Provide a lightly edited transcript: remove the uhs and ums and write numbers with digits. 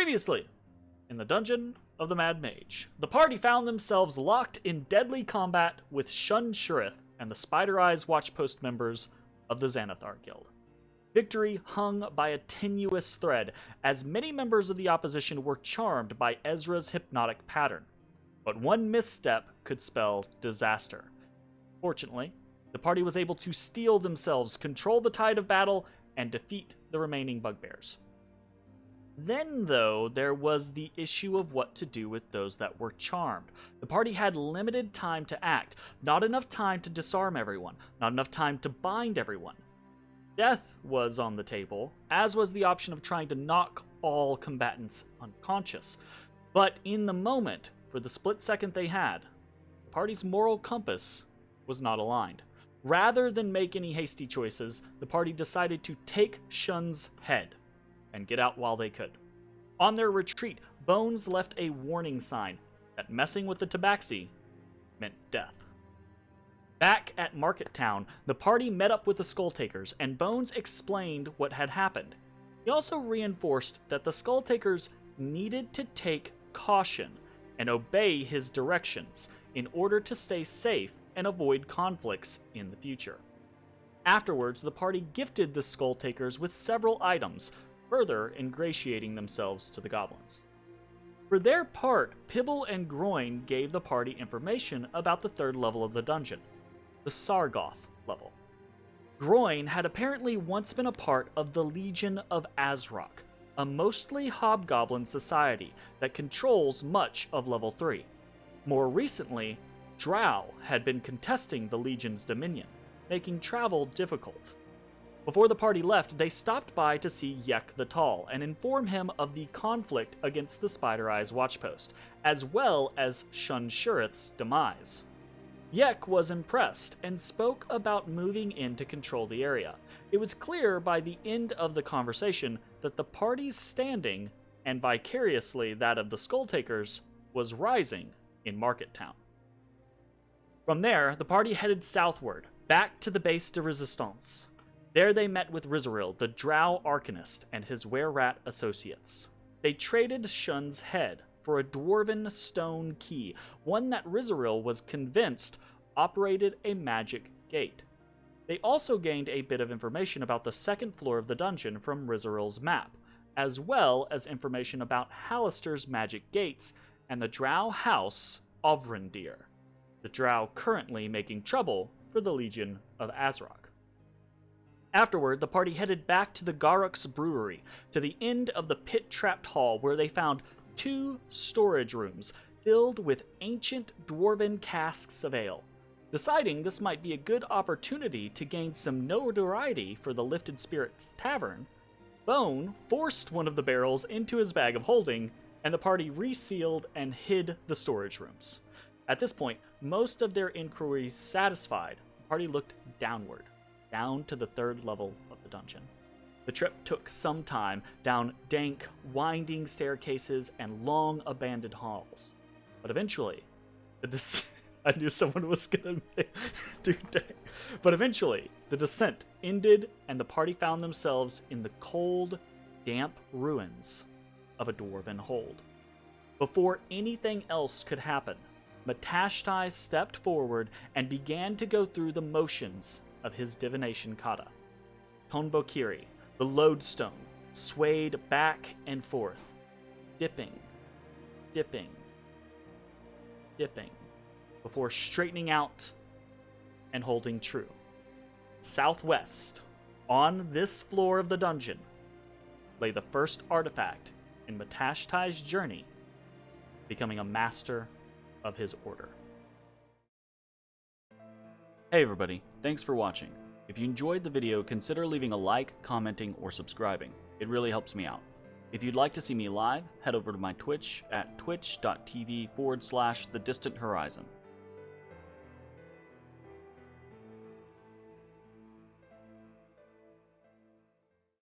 Previously, in the dungeon of the Mad Mage, the party found themselves locked in deadly combat with Shun Shurith and the Spider Eyes Watchpost members of the Xanathar Guild. Victory hung by a tenuous thread, as many members of the opposition were charmed by Ezra's hypnotic pattern. But one misstep could spell disaster. Fortunately, the party was able to steel themselves, control the tide of battle, and defeat the remaining bugbears. Then, though, there was the issue of what to do with those that were charmed. The party had limited time to act, not enough time to disarm everyone, not enough time to bind everyone. Death was on the table, as was the option of trying to knock all combatants unconscious. But in the moment, for the split second they had, the party's moral compass was not aligned. Rather than make any hasty choices, the party decided to take Shun's head and get out while they could. On their retreat, Bones left a warning sign that messing with the tabaxi meant death. Back at Market Town, the party met up with the Skulltakers, and Bones explained what had happened. He also reinforced that the Skulltakers needed to take caution and obey his directions in order to stay safe and avoid conflicts in the future. Afterwards, the party gifted the Skulltakers with several items, further ingratiating themselves to the goblins. For their part, Pibble and Groin gave the party information about the third level of the dungeon, the Sargoth level. Groin had apparently once been a part of the Legion of Azraq, a mostly hobgoblin society that controls much of level 3. More recently, Drow had been contesting the Legion's dominion, making travel difficult. Before the party left, they stopped by to see Yek the Tall and inform him of the conflict against the Spider Eyes Watchpost, as well as Shun Shurith's demise. Yek was impressed and spoke about moving in to control the area. It was clear by the end of the conversation that the party's standing, and vicariously that of the Skulltakers, was rising in Market Town. From there, the party headed southward, back to the Base de Resistance. There they met with Rizaril, the Drow Arcanist, and his were-rat associates. They traded Shun's head for a dwarven stone key, one that Rizaril was convinced operated a magic gate. They also gained a bit of information about the second floor of the dungeon from Rizaril's map, as well as information about Halaster's magic gates and the Drow house Ovrendir, the Drow currently making trouble for the Legion of Azraq. Afterward, the party headed back to the Garruk's brewery, to the end of the pit-trapped hall, where they found 2 storage rooms filled with ancient dwarven casks of ale. Deciding this might be a good opportunity to gain some notoriety for the Lifted Spirits Tavern, Bone forced one of the barrels into his bag of holding, and the party resealed and hid the storage rooms. At this point, most of their inquiries satisfied, the party looked downward, down to the third level of the dungeon. The trip took some time, down dank, winding staircases and long, abandoned halls. But eventually, I knew someone was gonna do that. But eventually, the descent ended and the party found themselves in the cold, damp ruins of a dwarven hold. Before anything else could happen, Matashtai stepped forward and began to go through the motions of his divination kata. Tonbokiri, the lodestone, swayed back and forth, dipping, dipping, dipping, before straightening out and holding true. Southwest, on this floor of the dungeon, lay the first artifact in Matashtai's journey, becoming a master of his order. Hey everybody, thanks for watching. If you enjoyed the video, consider leaving a like, commenting, or subscribing. It really helps me out. If you'd like to see me live, head over to my Twitch at twitch.tv/thedistanthorizon.